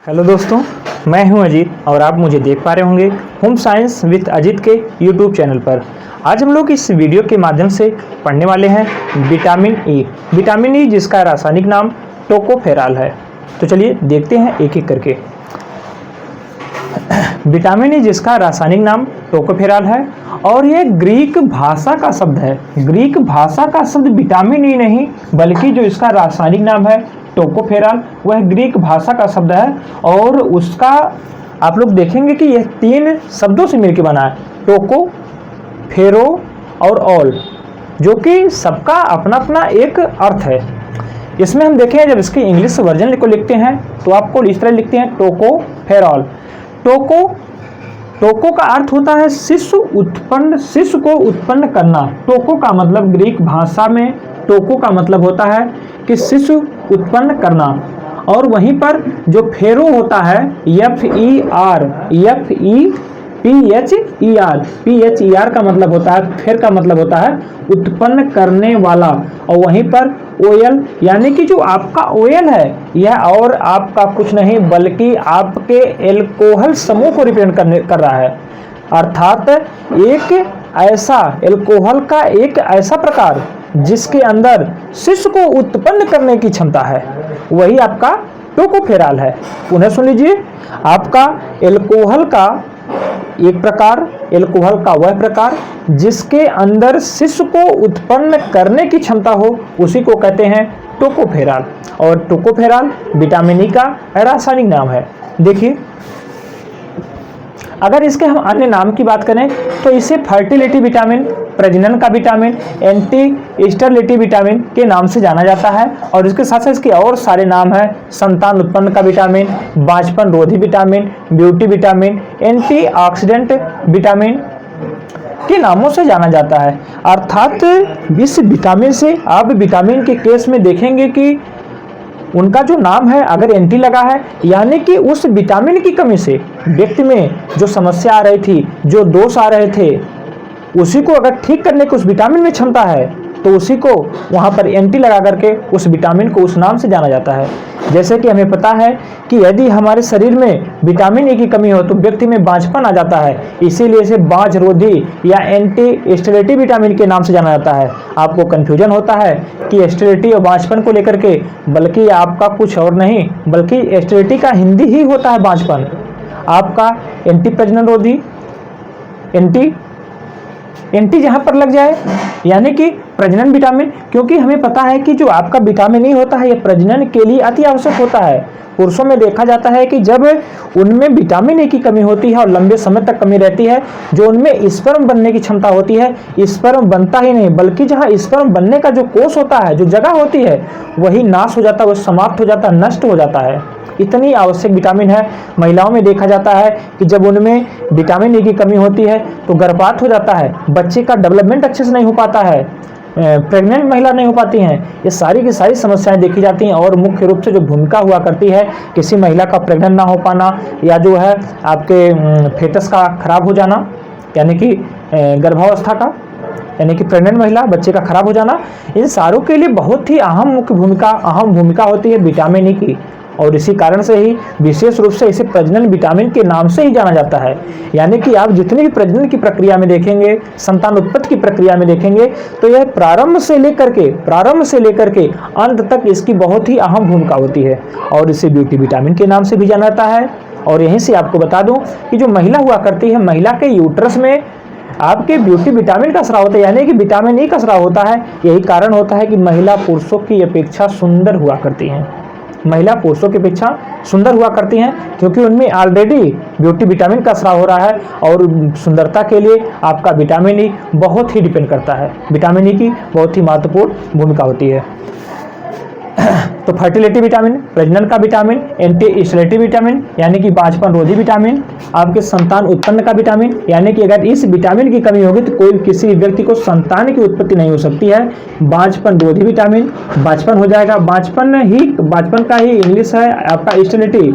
Hello दोस्तों, मैं हूं अजीत और आप मुझे देख पा रहे होंगे होम साइंस विद अजीत के यूट्यूब चैनल पर। आज हम लोग इस वीडियो के माध्यम से पढ़ने वाले हैं विटामिन ई। विटामिन ई जिसका रासायनिक नाम टोकोफेरॉल है। तो चलिए देखते हैं एक एक करके। विटामिन ई जिसका रासायनिक नाम टोकोफेरॉल है और ये ग्रीक भाषा का शब्द है। ग्रीक भाषा का शब्द विटामिन ई नहीं बल्कि जो इसका रासायनिक नाम है टोकोफेरॉल वह ग्रीक भाषा का शब्द है और उसका आप लोग देखेंगे कि यह तीन शब्दों से मिलकर बना है, टोको, फेरो और ऑल, जो कि सबका अपना अपना एक अर्थ है। इसमें हम देखें जब इसकी इंग्लिश वर्जन को लिखते हैं तो आपको इस तरह लिखते हैं टोकोफेरॉल। टोको का अर्थ होता है शिशु को उत्पन्न करना। टोको का मतलब ग्रीक भाषा में टोको का मतलब होता है कि शिशु उत्पन्न करना। और वहीं पर जो फेरो होता है PHER का मतलब होता है, फेर का मतलब होता है उत्पन्न करने वाला। और वहीं पर ओयल यानी कि जो आपका ओयल है यह और आपका कुछ नहीं बल्कि आपके एल्कोहल समूह को रिप्रेजेंट कर रहा है। अर्थात एक ऐसा एल्कोहल का एक ऐसा प्रकार जिसके अंदर शिशु को उत्पन्न करने की क्षमता है, वही आपका टोकोफेरॉल है। पुनः सुन लीजिए, आपका एल्कोहल का एक प्रकार, एल्कोहल का वह प्रकार जिसके अंदर शिशु को उत्पन्न करने की क्षमता हो, उसी को कहते हैं टोकोफेरॉल। और टोकोफेरॉल विटामिन ई का रासायनिक नाम है। देखिए, अगर इसके हम अन्य नाम की बात करें तो इसे फर्टिलिटी विटामिन, प्रजनन का विटामिन, एंटी स्टेरिलिटी विटामिन के नाम से जाना जाता है। और इसके साथ साथ इसके और सारे नाम हैं, संतान उत्पन्न का विटामिन, बांझपन रोधी vitamin, beauty vitamin, antioxidant vitamin के नामों से जाना जाता है। अर्थात इस विटामिन से आप विटामिन के केस में देखेंगे कि उनका जो नाम है अगर एंटी लगा है यानी कि उस विटामिन की कमी से व्यक्ति में जो समस्या आ रही थी, जो दोष आ रहे थे, उसी को अगर ठीक करने की उस विटामिन में क्षमता है तो उसी को वहाँ पर एंटी लगा करके उस विटामिन को उस नाम से जाना जाता है। जैसे कि हमें पता है कि यदि हमारे शरीर में विटामिन ए की कमी हो तो व्यक्ति में बांझपन आ जाता है, इसीलिए इसे बांझ रोधी या एंटी स्टेरिलिटी विटामिन के नाम से जाना जाता है। आपको कन्फ्यूजन होता है कि स्टेरिलिटी और बांझपन को लेकर के, बल्कि आपका कुछ और नहीं बल्कि स्टेरिलिटी का हिंदी ही होता है बांझपन। आपका एंटी प्रजनन रोधी, एंटी जहां पर लग जाए यानी कि प्रजनन विटामिन, क्योंकि हमें पता है कि जो आपका विटामिन ई होता है यह प्रजनन के लिए अति आवश्यक होता है। पुरुषों में देखा जाता है कि जब उनमें विटामिन ए की कमी होती है और लंबे समय तक कमी रहती है, जो उनमें स्पर्म बनने की क्षमता होती है, स्पर्म बनता ही नहीं बल्कि जहां स्पर्म बनने का जो कोष होता है, जो जगह होती है, वही नाश हो जाता है, वह समाप्त हो जाता है, नष्ट हो जाता है। इतनी आवश्यक विटामिन है। महिलाओं में देखा जाता है कि जब उनमें विटामिन ए की कमी होती है तो गर्भपात हो जाता है, बच्चे का डेवलपमेंट अच्छे से नहीं हो पाता है, प्रेग्नेंट महिला नहीं हो पाती हैं। ये सारी की सारी समस्याएं देखी जाती हैं। और मुख्य रूप से जो भूमिका हुआ करती है किसी महिला का प्रेग्नेंट ना हो पाना या जो है आपके फेटस का खराब हो जाना यानी कि गर्भावस्था का यानी कि प्रेग्नेंट महिला बच्चे का खराब हो जाना, इन सारों के लिए बहुत ही अहम भूमिका होती है विटामिन ई की। और इसी कारण से ही विशेष रूप से इसे प्रजनन विटामिन के नाम से ही जाना जाता है। यानी कि आप जितनी भी प्रजनन की प्रक्रिया में देखेंगे, संतान उत्पत्ति की प्रक्रिया में देखेंगे, तो यह प्रारंभ से लेकर के अंत तक इसकी बहुत ही अहम भूमिका होती है। और इसे ब्यूटी विटामिन के नाम से भी जाना जाता है। और यहीं से आपको बता दूं कि जो महिला हुआ करती है, महिला के यूट्रस में आपके ब्यूटी विटामिन का स्राव होता है यानी कि विटामिन ई का स्राव होता है। यही कारण होता है कि महिला पुरुषों की अपेक्षा सुंदर हुआ करती हैं। महिला पुरुषों की अपेक्षा सुंदर हुआ करती हैं क्योंकि उनमें ऑलरेडी ब्यूटी विटामिन का स्राव हो रहा है। और सुंदरता के लिए आपका विटामिन ई बहुत ही डिपेंड करता है। विटामिन ई की बहुत ही महत्वपूर्ण भूमिका होती है। तो फर्टिलिटी विटामिन, प्रजनन का विटामिन, एंटी स्टेरिलिटी विटामिन यानी कि बांझपन रोधी विटामिन, आपके संतान उत्पन्न का विटामिन यानी कि अगर इस विटामिन की कमी होगी तो कोई किसी व्यक्ति को संतान की उत्पत्ति नहीं हो सकती है। बांझपन रोधी विटामिन, बांझपन हो जाएगा, बांझपन का ही इंग्लिश है आपका sterility,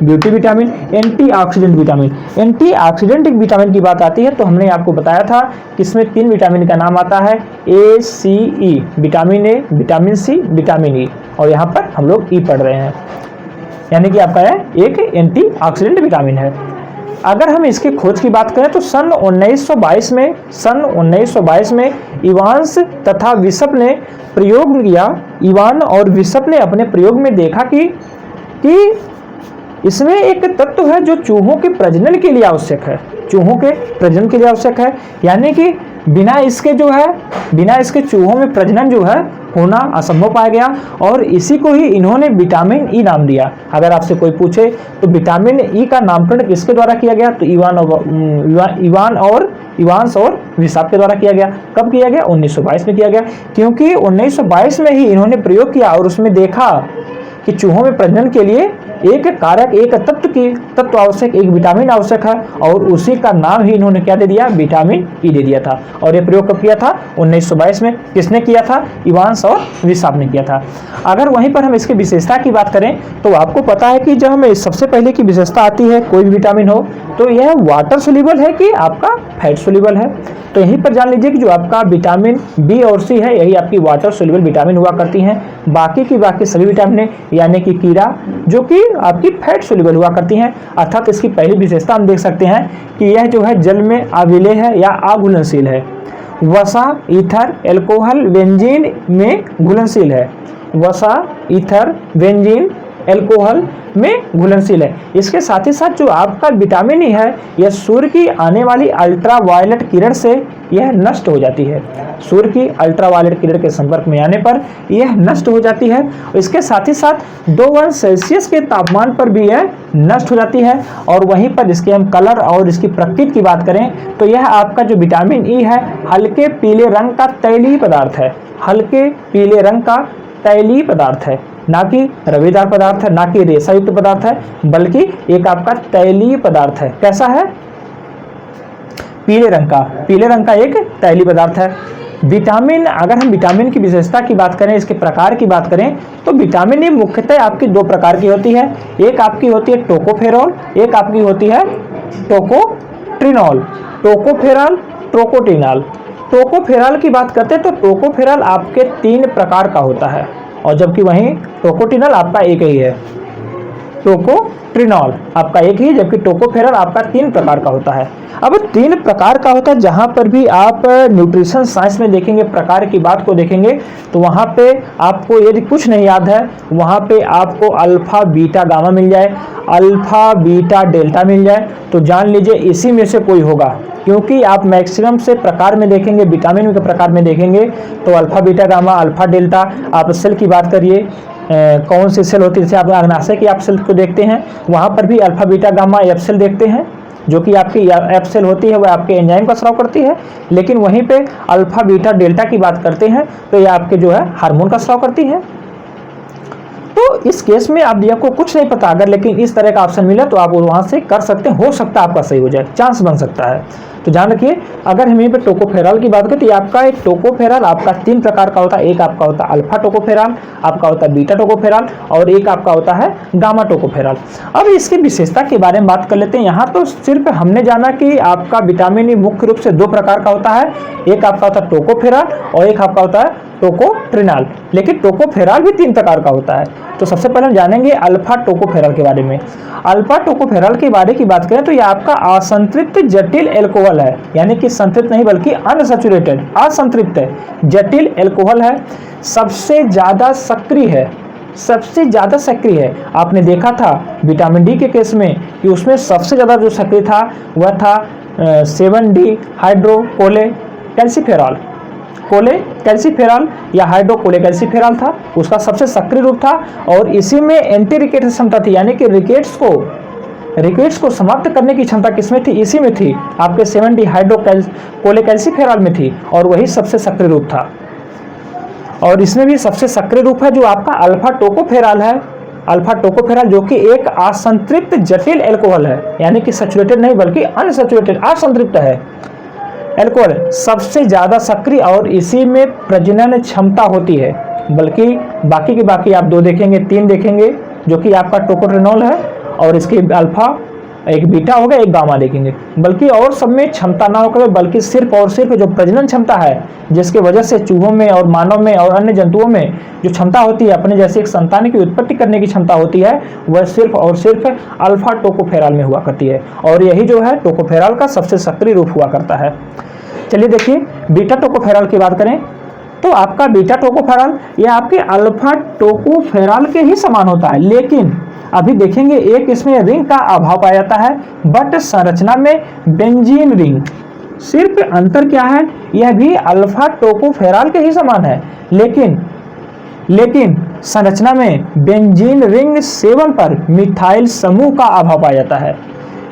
beauty vitamin, antioxidant vitamin. Antioxidant vitamin की बात आती है तो हमने आपको बताया था कि इसमें 3 विटामिन का नाम आता है ACE, vitamin A, vitamin C, vitamin E. और यहाँ पर हम लोग ई पढ़ रहे हैं। यानी कि आपका यह एक एंटीऑक्सीडेंट विटामिन है। अगर हम इसकी खोज की बात करें तो सन 1922 में इवांस तथा बिशप ने प्रयोग किया। इवान और बिशप ने अपने प्रयोग में देखा कि इसमें एक तत्व है जो चूहों के प्रजनन के लिए आवश्यक है, चूहों के प्रजनन के लिए आवश्यक है, यानी कि बिना इसके चूहों में प्रजनन जो है होना असंभव पाया गया, और इसी को ही इन्होंने विटामिन ई नाम दिया। अगर आपसे कोई पूछे तो विटामिन ई का नामकरण किसके द्वारा किया गया, तो इवांस और बिशप के द्वारा किया गया। कब किया गया? 1922 में किया गया, क्योंकि 1922 में ही इन्होंने प्रयोग किया और उसमें देखा कि चूहों में प्रजनन के लिए एक कारक, एक तत्व आवश्यक, एक विटामिन आवश्यक है, और उसी का नाम ही इन्होंने क्या दे दिया? विटामिन ई दे दिया था। और ये प्रयोग कब किया था? 1922 में। किसने किया था? इवांस और बिशप ने किया था। अगर वहीं पर हम इसकी विशेषता की बात करें तो आपको पता है कि जब हमें सबसे पहले की विशेषता आती है कोई भी विटामिन हो तो यह वाटर सोल्यूबल है कि आपका फैट सोल्यूबल है। तो यहीं पर जान लीजिए कि जो आपका विटामिन बी और सी है यही आपकी वाटर सोल्यूबल विटामिन हुआ करती हैं। बाकी की बाकी सभी विटामिन यानी कि कीड़ा जो कि आपकी फैट सोल्यूबल हुआ करती हैं। अर्थात इसकी पहली विशेषता हम देख सकते हैं कि यह जो है जल में अविलेय है या अघुलनशील है। वसा, ईथर, एल्कोहल, बेंजीन में घुलनशील है। वसा, ईथर, बेंजीन, एल्कोहल में घुलनशील है। इसके साथ ही साथ जो आपका विटामिन ई है यह सूर्य की आने वाली अल्ट्रावायलेट किरण से यह नष्ट हो जाती है। सूर्य की अल्ट्रावायलेट किरण के संपर्क में आने पर यह नष्ट हो जाती है। इसके साथ ही साथ 2 सेल्सियस के तापमान पर भी यह नष्ट हो जाती है। और वहीं पर इसके हम कलर और इसकी प्रकृति की बात करें तो यह आपका जो विटामिन ई है हल्के पीले रंग का तैलीय पदार्थ है। हल्के पीले रंग का तैलीय पदार्थ है, ना कि रवेदार पदार्थ है, ना कि रेशा युक्त पदार्थ है, बल्कि एक आपका तैलीय पदार्थ है। कैसा है? पीले रंग का एक तैलीय पदार्थ है। विटामिन, अगर हम विटामिन की विशेषता की बात करें, इसके प्रकार की बात करें तो विटामिन ई मुख्यतः आपकी 2 प्रकार की होती है। एक आपकी होती है टोकोफेरॉल, एक आपकी होती है टोकोट्रिनॉल। टोकोफेरॉल, ट्रोकोटिनॉल। टोकोफेरॉल की बात करते हैं तो टोकोफेरॉल आपके 3 प्रकार का होता है, और जबकि वहीं टोकोटिनॉल आपका एक ही है। टोकोट्रिनॉल आपका एक ही, जबकि टोकोफेरॉल आपका 3 प्रकार का होता है। अब 3 प्रकार का होता है, जहां पर भी आप न्यूट्रिशन साइंस में देखेंगे, प्रकार की बात को देखेंगे तो वहां पे आपको यदि कुछ नहीं याद है वहां पे आपको अल्फा, बीटा, गामा मिल जाए, अल्फा, बीटा, डेल्टा मिल जाए तो जान लीजिए इसी में से कोई होगा। क्योंकि आप मैक्सिमम से प्रकार में देखेंगे, विटामिन के प्रकार में देखेंगे तो alpha, beta, gamma, alpha, delta. आप सेल की बात करिए, कौन सी सेल होती है, जैसे आप अग्नाशय की आप सेल को देखते हैं वहाँ पर भी alpha, beta, gamma, F cell देखते हैं, जो कि आपकी एफ सेल होती है वह आपके एंजाइम का स्राव करती है। लेकिन वहीं पे अल्फा, बीटा, डेल्टा की बात करते हैं तो ये आपके जो है हार्मोन का स्राव करती है। तो इस केस में आप आपको कुछ नहीं पता अगर, लेकिन इस तरह का ऑप्शन मिला तो आप वहां से कर सकते हैं, हो सकता है आपका सही हो जाए, चांस बन सकता है। तो ध्यान रखिए, अगर हम यहीं पे टोकोफेरॉल की बात करें तो आपका एक टोकोफेरॉल आपका 3 प्रकार का होता है। एक आपका होता है अल्फा टोकोफेरॉल, आपका होता है बीटा टोकोफेरॉल, और एक आपका होता है गामा टोकोफेरॉल। अब इसकी विशेषता के बारे में बात कर लेते हैं। यहाँ तो सिर्फ हमने जाना कि आपका विटामिन ई मुख्य रूप से 2 प्रकार का होता है, एक आपका होता है टोकोफेरॉल और एक आपका होता है टोकोट्रिनॉल। लेकिन टोकोफेरॉल भी 3 प्रकार का होता है। तो सबसे पहले हम जानेंगे अल्फा टोकोफेरॉल के बारे में। अल्फा टोकोफेरॉल के बारे की बात करें तो यह आपका असंतृप्त जटिल एल्कोहल है, यानी कि संतृप्त नहीं बल्कि अनसैचुरेटेड, असंतृप्त है, जटिल एल्कोहल है। सबसे ज्यादा सक्रिय है, सबसे ज्यादा सक्रिय है। आपने देखा था विटामिन डी के केस में कि उसमें सबसे ज्यादा जो सक्रिय था वह था 7D हाइड्रोकोले कैल्सीफेरॉल। कोले कैल्सीफेरॉल या हाइड्रोकोले कैल्सीफेरॉल था, उसका सबसे सक्रिय रूप था। और इसी में एंटी रिकेट क्षमता थी, यानी कि रिकेट्स को समाप्त करने की क्षमता किसमें थी? इसी में थी, आपके 7D हाइड्रोकोले कैल्सीफेरॉल में थी, और वही सबसे सक्रिय रूप था। और इसमें भी सबसे सक्रिय रूप है जो आपका अल्फा टोकोफेरॉल है। अल्फा टोकोफेरॉल जो कि एक असंतृप्त जटिल एल्कोहल है, यानी कि सैचुरेटेड नहीं बल्कि अनसैचुरेटेड, असंतृप्त है एल्कोहल, सबसे ज्यादा सक्रिय, और इसी में प्रजनन क्षमता होती है। बल्कि बाकी के बाकी आप 2 देखेंगे, 3 देखेंगे, जो कि आपका टोकोट्रिनॉल है और इसके अल्फा एक बीटा होगा, एक गामा देखेंगे, बल्कि और सब में क्षमता ना होकर बल्कि सिर्फ और सिर्फ जो प्रजनन क्षमता है, जिसकी वजह से चूहों में और मानव में और अन्य जंतुओं में जो क्षमता होती है अपने जैसे एक संतान की उत्पत्ति करने की क्षमता होती है, वह सिर्फ और सिर्फ अल्फा टोकोफेरल में हुआ करती है, और यही जो है टोकोफेरल का सबसे सक्रिय रूप हुआ करता है। चलिए देखिए, बीटा टोकोफेरल की बात करें तो आपका बीटा टोकोफेरल यह आपके अल्फा टोकोफेरल के ही समान होता है, लेकिन अभी देखेंगे एक इसमें रिंग का अभाव पाया जाता है, बट संरचना में बेंजीन रिंग। सिर्फ अंतर क्या है, यह भी अल्फा टोकोफेरल के ही समान है, लेकिन संरचना में बेंजीन रिंग 7 पर मिथाइल समूह का अभाव पाया जाता है।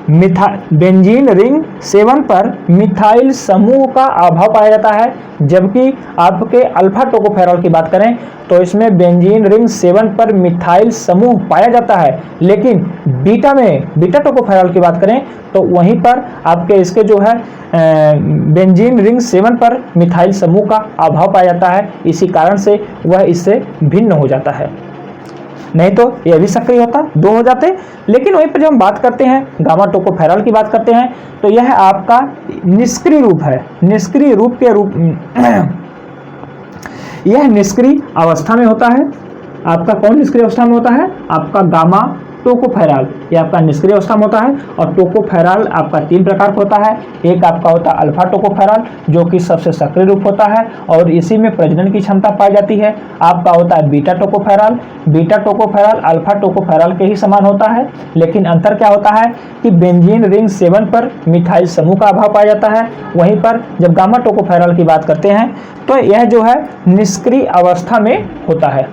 बेंजीन रिंग 7 पर मिथाइल समूह का अभाव पाया जाता है, जबकि आपके अल्फा टोकोफेरल की बात करें तो इसमें बेंजीन रिंग 7 पर मिथाइल समूह पाया जाता है, लेकिन बीटा टोकोफेरल की बात करें तो वहीं पर आपके इसके जो है बेंजीन रिंग 7 पर मिथाइल समूह का अभाव पाया जाता है। इसी कारण से वह इससे भिन्न हो जाता है, नहीं तो यह भी सक्रिय होता, 2 हो जाते। लेकिन वहीं पर जब हम बात करते हैं गामा टोकोफेरल की बात करते हैं तो यह आपका निष्क्रिय रूप है। निष्क्रिय रूप के रूप यह निष्क्रिय अवस्था में होता है। आपका कौन निष्क्रिय अवस्था में होता है, आपका गामा टोकोफेरल, यह आपका निष्क्रिय अवस्था में होता है। और टोकोफेरल आपका 3 प्रकार का होता है। एक आपका होता है अल्फा टोकोफेरल, जो कि सबसे सक्रिय रूप होता है और इसी में प्रजनन की क्षमता पाई जाती है। आपका होता है beta tocopherol. Beta tocopherol alpha tocopherol के ही समान होता है, लेकिन अंतर क्या होता है कि बेंजीन रिंग 7 पर मिथाइल समूह का अभाव पाया जाता है। वहीं पर जब गामा टोकोफेरल की बात करते हैं तो यह जो है निष्क्रिय अवस्था में होता है।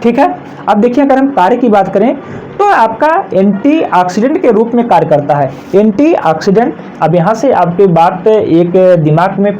ठीक है, अब देखिए अगर हम कार्य की बात करें तो आपका एंटीऑक्सीडेंट के रूप में कार्य करता है। एंटीऑक्सीडेंट, अब यहाँ से आपकी बात एक दिमाग में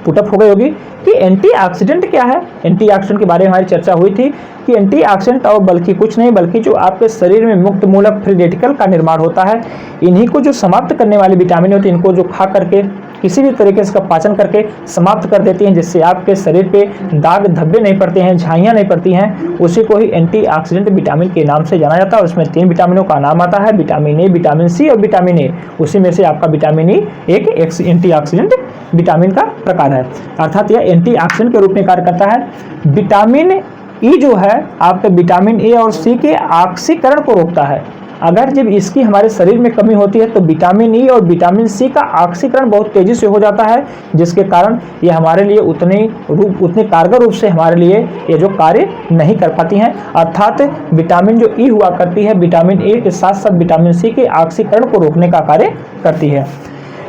पुटअप हो गई होगी कि एंटीऑक्सीडेंट क्या है। एंटीऑक्सीडेंट के बारे में हमारी चर्चा हुई थी कि एंटीऑक्सीडेंट और बल्कि कुछ नहीं बल्कि जो आपके शरीर में मुक्त मूलक फ्री रेडिकल का निर्माण होता है, इन्हीं को जो समाप्त करने वाले विटामिन होते हैं, इनको जो खा करके किसी भी तरीके से इसका पाचन करके समाप्त कर देती हैं, जिससे आपके शरीर पे दाग धब्बे नहीं पड़ते हैं, झाइयाँ नहीं पड़ती हैं, उसी को ही एंटीऑक्सीडेंट विटामिन के नाम से जाना जाता है। उसमें 3 विटामिनों का नाम आता है, विटामिन ए, विटामिन सी और विटामिन ए। उसी में से आपका विटामिन ई एक एंटीऑक्सीडेंट विटामिन का प्रकार है, अर्थात यह एंटीऑक्सीडेंट के रूप में कार्य करता है। विटामिन ई जो है आपके विटामिन ए और सी के ऑक्सीकरण को रोकता है। अगर जब इसकी हमारे शरीर में कमी होती है तो विटामिन ई और विटामिन सी का ऑक्सीकरण बहुत तेजी से हो जाता है, जिसके कारण ये हमारे लिए उतने कारगर रूप से हमारे लिए ये जो कार्य नहीं कर पाती हैं। अर्थात विटामिन जो ई हुआ करती है विटामिन ए के साथ साथ विटामिन सी के ऑक्सीकरण को रोकने का कार्य करती है।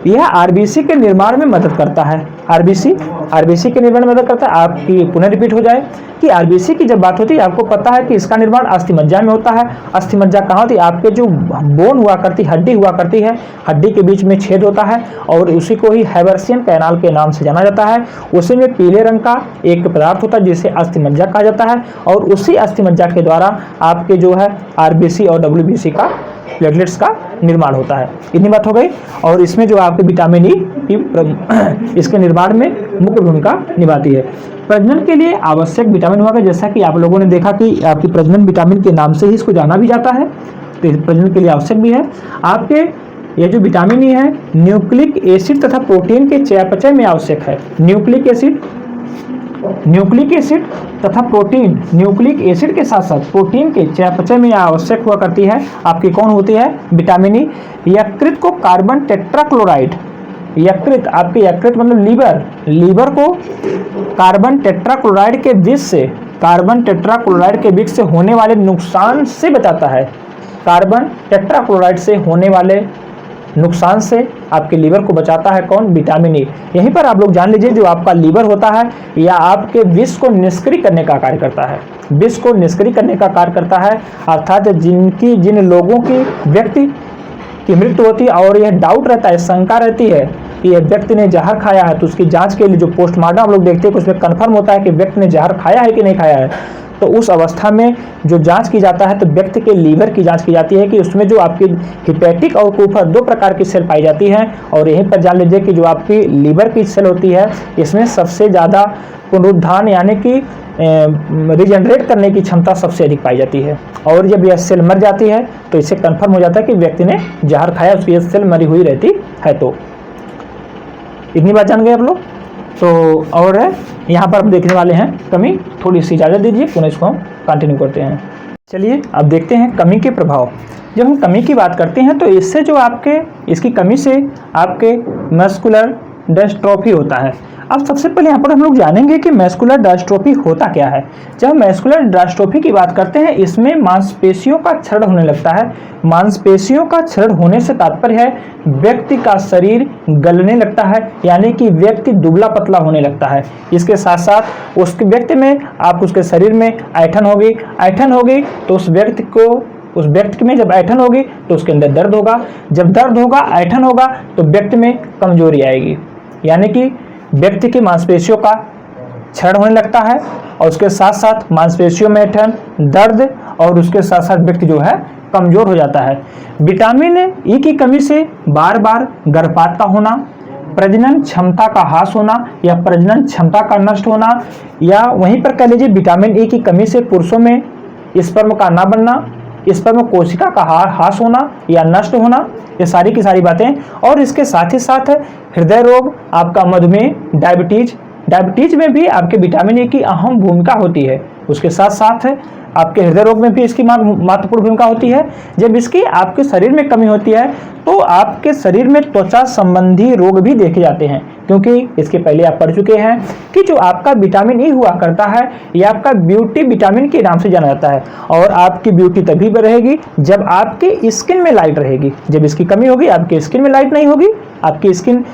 यह आरबीसी के निर्माण में मदद करता है। आरबीसी के निर्माण में मदद करता है। आपकी पुनः रिपीट हो जाए कि आरबीसी की जब बात होती है आपको पता है कि इसका निर्माण अस्थिमज्जा में होता है। अस्थिमज्जा कहाँ होती है, आपके जो बोन हुआ करती हड्डी हुआ करती है, हड्डी के बीच में छेद होता है और उसी को ही हैवर्सियन कैनाल के नाम से जाना जाता है। उसी में पीले रंग का एक पदार्थ होता है जिसे अस्थिमज्जा कहा जाता है, और उसी अस्थिमज्जा के द्वारा आपके जो है आरबीसी और डब्ल्यूबीसी का प्लेटलेट्स का निर्माण होता है। इतनी बात हो गई। और इसमें जो आपके विटामिन ई इसके निर्माण में मुख्य भूमिका निभाती है। प्रजनन के लिए आवश्यक विटामिन हुआ, जैसा कि आप लोगों ने देखा कि आपकी प्रजनन विटामिन के नाम से ही इसको जाना भी जाता है, तो प्रजनन के लिए आवश्यक भी है। आपके ये जो विटामिन ई है न्यूक्लिक एसिड तथा प्रोटीन के चयापचय में आवश्यक है। न्यूक्लिक एसिड तथा प्रोटीन, न्यूक्लिक एसिड के साथ साथ प्रोटीन के चयापचय में आवश्यक हुआ करती है। आपकी कौन होती है, विटामिन ई। यकृत को कार्बन टेट्राक्लोराइड, यकृत आपके यकृत मतलब लीवर को कार्बन टेट्राक्लोराइड के विष से होने वाले नुकसान से बचाता है। कार्बन टेट्राक्लोराइड से होने वाले नुकसान से आपके लीवर को बचाता है कौन, विटामिन ई। यहीं पर आप लोग जान लीजिए जो आपका लीवर होता है या आपके विष को निष्क्रिय करने का कार्य करता है। विष को निष्क्रिय करने का कार्य करता है, अर्थात जिन लोगों की व्यक्ति की मृत्यु होती है और यह डाउट रहता है, शंका रहती है कि यह व्यक्ति ने जहर खाया है, तो उसकी जांच के लिए जो पोस्टमार्टम आप लोग देखते हैं उसमें कन्फर्म होता है कि व्यक्ति ने जहर खाया है कि नहीं खाया है। तो उस अवस्था में जो जांच की जाता है तो व्यक्ति के लीवर की जांच की जाती है कि उसमें जो आपकी हिपैटिक और कुफर 2 प्रकार की सेल पाई जाती हैं। और यहीं पर जान लीजिए कि जो आपकी लीवर की सेल होती है इसमें सबसे ज़्यादा पुनरुत्थान यानी कि रिजनरेट करने की क्षमता सबसे अधिक पाई जाती है। और जब यह सेल मर जाती है तो इससे कन्फर्म हो जाता है कि व्यक्ति ने जहर खाया, उसकी यह सेल मरी हुई रहती है। तो इतनी बात जान गए आप लोग। तो और यहाँ पर हम देखने वाले हैं कमी, थोड़ी सी इजाज़त दीजिए, पुनः इसको हम कंटिन्यू करते हैं। चलिए अब देखते हैं कमी के प्रभाव। जब हम कमी की बात करते हैं तो इससे जो आपके इसकी कमी से आपके मस्कुलर डिस्ट्रोफी होता है। अब सबसे पहले यहाँ पर हम लोग जानेंगे कि मस्कुलर डिस्ट्रोफी होता क्या है। जब मस्कुलर डिस्ट्रोफी की बात करते हैं इसमें मांसपेशियों का क्षरण होने लगता है। मांसपेशियों का क्षरण होने से तात्पर्य है व्यक्ति का शरीर गलने लगता है, यानी कि व्यक्ति दुबला पतला होने लगता है। इसके साथ साथ उस व्यक्ति में आप उसके शरीर में ऐंठन होगी तो उस व्यक्ति में जब ऐंठन होगी तो उसके अंदर दर्द होगा। जब दर्द होगा, ऐंठन होगा तो व्यक्ति में कमजोरी आएगी, यानी कि व्यक्ति की मांसपेशियों का क्षरण होने लगता है और उसके साथ साथ मांसपेशियों में ऐंठन, दर्द और उसके साथ साथ व्यक्ति जो है कमजोर हो जाता है। विटामिन ई की कमी से बार बार गर्भपात का होना, प्रजनन क्षमता का ह्रास होना या प्रजनन क्षमता का नष्ट होना, या वहीं पर कह लीजिए विटामिन ई की कमी से पुरुषों में स्पर्म का ना बनना, स्पर्म कोशिका का ह्रास होना या नष्ट होना, ये सारी की सारी बातें। और इसके साथ ही साथ हृदय रोग, आपका मधुमेह, डायबिटीज में भी आपके विटामिन ई की अहम भूमिका होती है। उसके साथ साथ आपके हृदय रोग में भी इसकी महत्वपूर्ण भूमिका होती है। जब इसकी आपके शरीर में कमी होती है तो आपके शरीर में त्वचा संबंधी रोग भी देखे जाते हैं, क्योंकि इसके पहले आप पढ़ चुके हैं कि जो आपका विटामिन ई हुआ करता है यह आपका ब्यूटी विटामिन के नाम से जाना जाता है। और आपकी ब्यूटी तभी रहेगी जब आपकी स्किन में लाइट रहेगी। जब इसकी कमी होगी आपकी स्किन में लाइट नहीं होगी, आपकी स्किन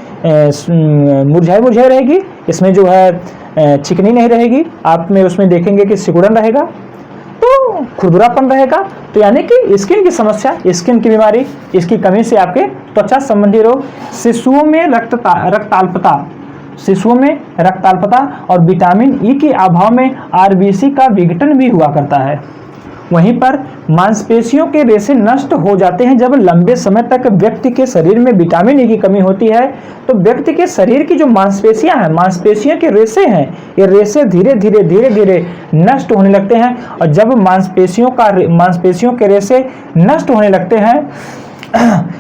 मुरझाई रहेगी, इसमें जो है चिकनी नहीं रहेगी, आप में उसमें देखेंगे कि सिकुड़न रहेगा, तो खुरदुरापन रहेगा। तो यानी कि स्किन की समस्या, स्किन की बीमारी, इसकी कमी से आपके त्वचा संबंधी रोग, शिशुओं में रक्ताल्पता और विटामिन ई के अभाव में आरबीसी का विघटन भी हुआ करता है। वहीं पर मांसपेशियों के रेशे नष्ट हो जाते हैं। जब लंबे समय तक व्यक्ति के शरीर में विटामिन ई की कमी होती है तो व्यक्ति के शरीर की जो मांसपेशियां हैं, मांसपेशियों के रेशे हैं, ये रेशे धीरे धीरे नष्ट होने लगते हैं। और जब मांसपेशियों के रेशे नष्ट होने लगते हैं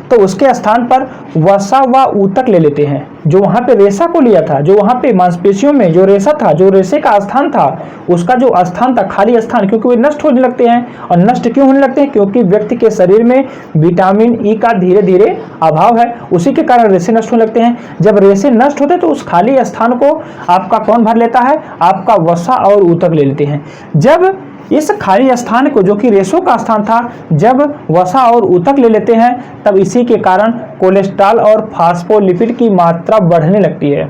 तो उसके स्थान पर वसा व ऊतक ले लेते हैं। जो वहां पे रेशा को लिया था, जो वहां पे मांसपेशियों में जो रेशा था, जो रेशे का स्थान था, उसका जो स्थान था, खाली स्थान, क्योंकि वे नष्ट होने लगते हैं। और नष्ट क्यों होने लगते हैं? क्योंकि व्यक्ति के शरीर में विटामिन ई का धीरे धीरे अभाव है, उसी के कारण रेशे नष्ट होने लगते हैं। जब रेशे नष्ट होते हैं तो उस खाली स्थान को आपका कौन भर लेता है? आपका वसा और ऊतक ले लेते हैं। जब इस खाली स्थान को, जो कि रेशों का स्थान था, जब वसा और ऊतक ले लेते हैं तब इसी के कारण कोलेस्ट्रॉल और फास्फोलिपिड की मात्रा बढ़ने लगती है।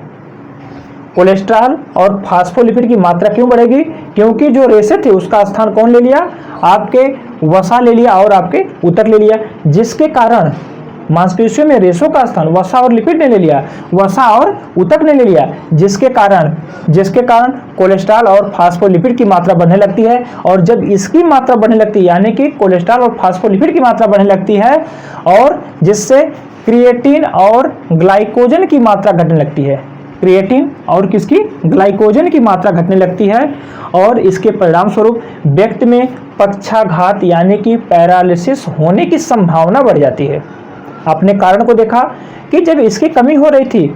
कोलेस्ट्रॉल और फास्फोलिपिड की मात्रा क्यों बढ़ेगी? क्योंकि जो रेशे थे उसका स्थान कौन ले लिया? आपके वसा ले लिया और आपके ऊतक ले लिया, जिसके कारण मांसपेशियों में रेशों का स्थान वसा और लिपिड ने ले लिया, वसा और ऊतक ने ले लिया, जिसके कारण कोलेस्ट्रॉल और फास्फोलिपिड की मात्रा बढ़ने लगती है। और जब इसकी मात्रा बढ़ने लगती है, यानी कि कोलेस्ट्रॉल और फास्फोलिपिड की मात्रा बढ़ने लगती है, और जिससे क्रिएटिन और ग्लाइकोजन की मात्रा घटने लगती है। क्रिएटिन और किसकी? ग्लाइकोजन की मात्रा घटने लगती है। और इसके परिणाम स्वरूप व्यक्ति में पक्षाघात यानी कि पैरालिसिस होने की संभावना बढ़ जाती है। आपने कारण को देखा कि जब इसकी कमी हो रही थी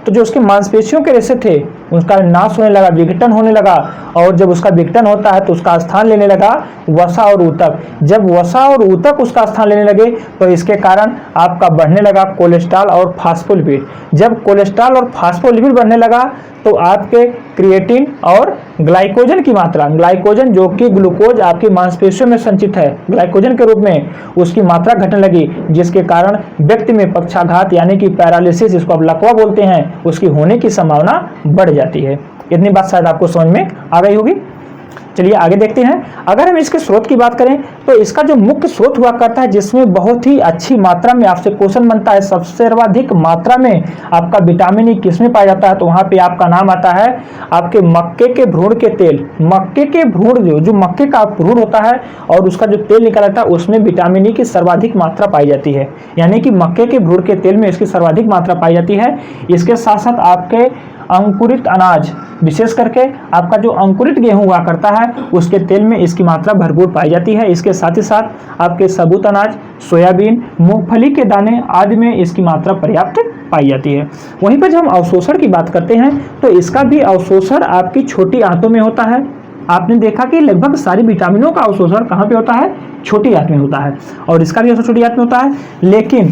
तो जो उसके मांसपेशियों के रेशे थे उसका नाश होने लगा, विघटन होने लगा, और जब उसका विघटन होता है तो उसका स्थान लेने लगा वसा और ऊतक। जब वसा और ऊतक उसका स्थान लेने लगे तो इसके कारण आपका बढ़ने लगा कोलेस्ट्रॉल और फास्फोलिपिड। जब कोलेस्ट्रॉल और फास्फोलिपिड बढ़ने लगा तो आपके क्रिएटिन और ग्लाइकोजन की मात्रा, ग्लाइकोजन जो कि ग्लूकोज आपकी मांसपेशियों में संचित है ग्लाइकोजन के रूप में, उसकी मात्रा घटने लगी, जिसके कारण व्यक्ति में पक्षाघात यानी कि पैरालिसिस, इसको आप लकवा बोलते हैं, उसकी होने की संभावना बढ़ जाती है। इतनी बात शायद आपको समझ में आ गई होगी। चलिए आगे देखते हैं। अगर हम इसके स्रोत की बात करें तो इसका जो मुख्य स्रोत हुआ करता है जिसमें बहुत ही अच्छी मात्रा में आपसे क्वेश्चन बनता है, सबसे सर्वाधिक मात्रा में आपका विटामिन ई किसमें पाया जाता है, तो वहां पे आपका नाम आता है आपके मक्के के भ्रूण के तेल। मक्के के भ्रूण जो मक्के का भ्रूण होता है और उसका जो तेल निकला जाता है उसमें विटामिन ई की सर्वाधिक मात्रा पाई जाती है, यानी कि मक्के के भ्रूण के तेल में इसकी सर्वाधिक मात्रा पाई जाती है। इसके साथ साथ आपके अंकुरित अनाज, विशेष करके आपका जो अंकुरित गेहूं हुआ करता है उसके तेल में इसकी मात्रा भरपूर पाई जाती है। इसके साथ ही साथ आपके सबूत अनाज, सोयाबीन, मूंगफली के दाने आदि में इसकी मात्रा पर्याप्त पाई जाती है। वहीं पर जब हम अवशोषण की बात करते हैं तो इसका भी अवशोषण आपकी छोटी आंतों में होता है। आपने देखा कि लगभग सारी विटामिनों का अवशोषण कहाँ पे होता है, छोटी आंत में होता है, और इसका भी अवशोषण छोटी आंत में होता है। लेकिन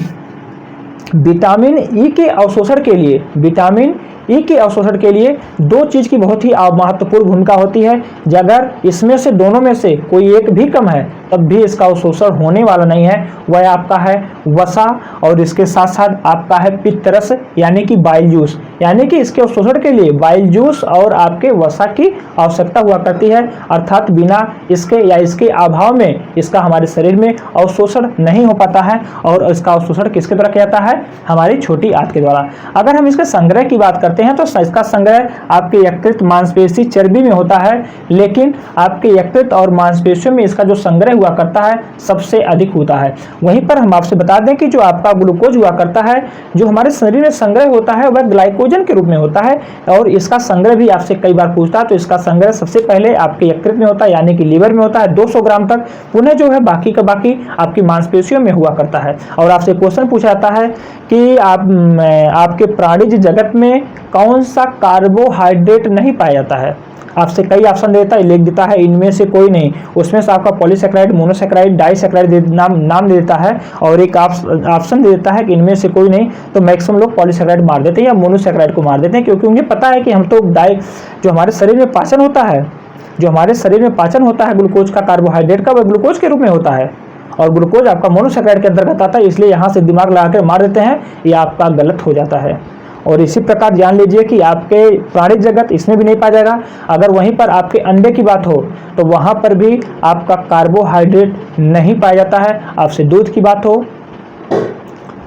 विटामिन ई के अवशोषण के लिए, विटामिन ई के अवशोषण के लिए दो चीज की बहुत ही महत्वपूर्ण भूमिका होती है। अगर इसमें से दोनों में से कोई एक भी कम है तब भी इसका अवशोषण होने वाला नहीं है। वह आपका है वसा और इसके साथ साथ आपका है पित्तरस यानी कि बाइल जूस, यानी कि इसके अवशोषण के लिए बाइल जूस और आपके वसा की आवश्यकता हुआ करती है। अर्थात बिना इसके या इसके अभाव में इसका हमारे शरीर में अवशोषण नहीं हो पाता है और इसका अवशोषण किसके द्वारा किया जाता है, हमारी छोटी आंत के द्वारा। अगर हम इसके संग्रह की बात करते हैं तो इसका संग्रह आपके यकृत, मांसपेशी, चर्बी में होता है, लेकिन आपके यकृत और मांसपेशियों में इसका जो संग्रह हुआ करता है सबसे अधिक होता है। वहीं पर हम आपसे बता दें कि जो आपका ग्लूकोज हुआ करता है जो हमारे शरीर में संग्रह होता है वह ग्लाइकोजन के रूप में होता है, और इसका संग्रह भी आपसे कई बार पूछता है। तो इसका संग्रह सबसे पहले आपके यकृत में होता है यानी कि लीवर में होता है 200 ग्राम तक, पुनः जो है बाकी का बाकी आपकी मांसपेशियों में हुआ करता है। और आपसे क्वेश्चन पूछा जाता है कि आपके प्राणिज जगत में कौन सा कार्बोहाइड्रेट नहीं पाया जाता है। आपसे कई ऑप्शन देता है, लिख देता है इनमें से कोई नहीं, उसमें से आपका पॉलीसेक्राइड, मोनोसेक्राइड, डाइसेक्राइड नाम दे देता है, और एक ऑप्शन दे देता है कि इनमें से कोई नहीं। तो मैक्सिमम लोग पॉलीसेक्राइड मार देते हैं या मोनोसेक्राइड को मार देते हैं, क्योंकि उन्हें पता है कि हम तो जो हमारे शरीर में पाचन होता है, जो हमारे शरीर में पाचन होता है ग्लूकोज का, कार्बोहाइड्रेट का, वह ग्लूकोज के रूप में होता है और ग्लूकोज आपका मोनोसेक्राइड के अंतर्गत आता है, इसलिए यहाँ से दिमाग लगाकर मार देते हैं, ये आपका गलत हो जाता है। और इसी प्रकार जान लीजिए कि आपके प्राणिज जगत इसमें भी नहीं पाया जाएगा। अगर वहीं पर आपके अंडे की बात हो तो वहाँ पर भी आपका कार्बोहाइड्रेट नहीं पाया जाता है। आपसे दूध की बात हो,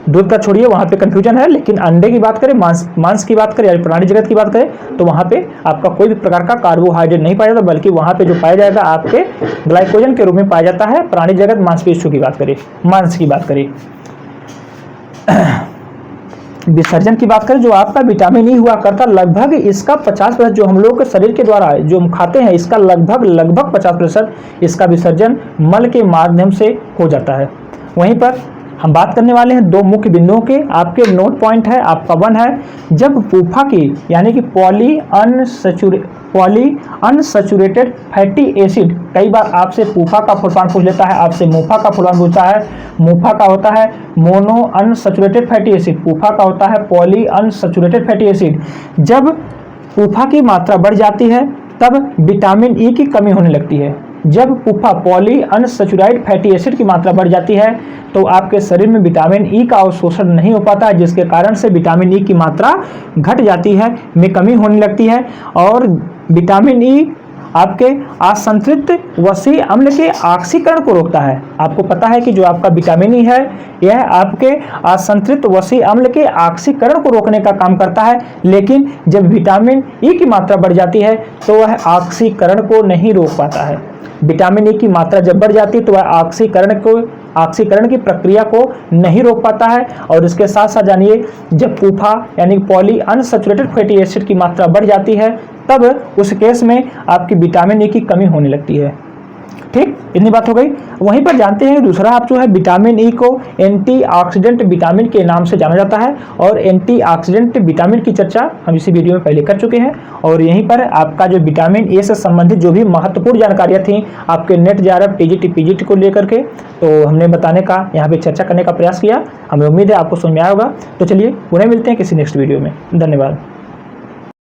दूध का छोड़िए, वहाँ पे कंफ्यूजन है, लेकिन अंडे की बात करें, मांस की बात करें या प्राणी जगत की बात करें तो वहाँ पे आपका कोई भी प्रकार का कार्बोहाइड्रेट नहीं पाया जाता, बल्कि वहाँ पे जो पाया जाएगा आपके ग्लाइकोजन के रूप में पाया जाता है। प्राणी जगत, मांसपेशियों की बात करें, मांस की बात करें। विसर्जन की बात करें, जो आपका विटामिन ई हुआ करता लगभग इसका 50% जो हम लोग के शरीर के द्वारा जो हम खाते हैं इसका लगभग 50% इसका विसर्जन मल के माध्यम से हो जाता है। वहीं पर हम बात करने वाले हैं दो मुख्य बिंदुओं के। आपके नोट पॉइंट है आपका 1 है, जब पूफा की यानी कि पॉली अनसैचुरेटेड फैटी एसिड, कई बार आपसे पूफा का फुल फॉर्म पूछ लेता है, आपसे मूफा का फुल फॉर्म पूछता है। मूफा का होता है मोनो अनसैचुरेटेड फैटी एसिड, पूफा का होता है पॉली अनसैचुरेटेड फैटी एसिड। जब पूफा की मात्रा बढ़ जाती है तब विटामिन ई की कमी होने लगती है। जब पूफा, पॉली अनसैचुराइड फैटी एसिड की मात्रा बढ़ जाती है तो आपके शरीर में विटामिन ई का अवशोषण नहीं हो पाता है, जिसके कारण से विटामिन ई की मात्रा घट जाती है, में कमी होने लगती है। और विटामिन ई आपके असंतृप्त वसी अम्ल के ऑक्सीकरण को रोकता है। आपको पता है कि जो आपका विटामिन ई है यह आपके असंतृप्त वसी अम्ल के ऑक्सीकरण को रोकने का काम करता है, लेकिन जब विटामिन ई की मात्रा बढ़ जाती है तो वह ऑक्सीकरण को नहीं रोक पाता है। विटामिन ई की मात्रा जब बढ़ जाती है तो वह ऑक्सीकरण की प्रक्रिया को नहीं रोक पाता है। और इसके साथ साथ जानिए, जब पूफा यानी पॉली अनसैचुरेटेड फैटी एसिड की मात्रा बढ़ जाती है तब उस केस में आपकी विटामिन ई की कमी होने लगती है। ठीक, इतनी बात हो गई। वहीं पर जानते हैं दूसरा आप जो है विटामिन ई को एंटीऑक्सीडेंट विटामिन के नाम से जाना जाता है, और एंटीऑक्सीडेंट विटामिन की चर्चा हम इसी वीडियो में पहले कर चुके हैं। और यहीं पर आपका जो विटामिन ए से संबंधित जो भी महत्वपूर्ण जानकारियां थी आपके नेट जेआरएफ, टीजीटी, पीजीटी को लेकर के, तो हमने बताने का, यहाँ पे चर्चा करने का प्रयास किया। हमें उम्मीद है आपको समझ में आया होगा। तो चलिए पुनः मिलते हैं किसी नेक्स्ट वीडियो में। धन्यवाद।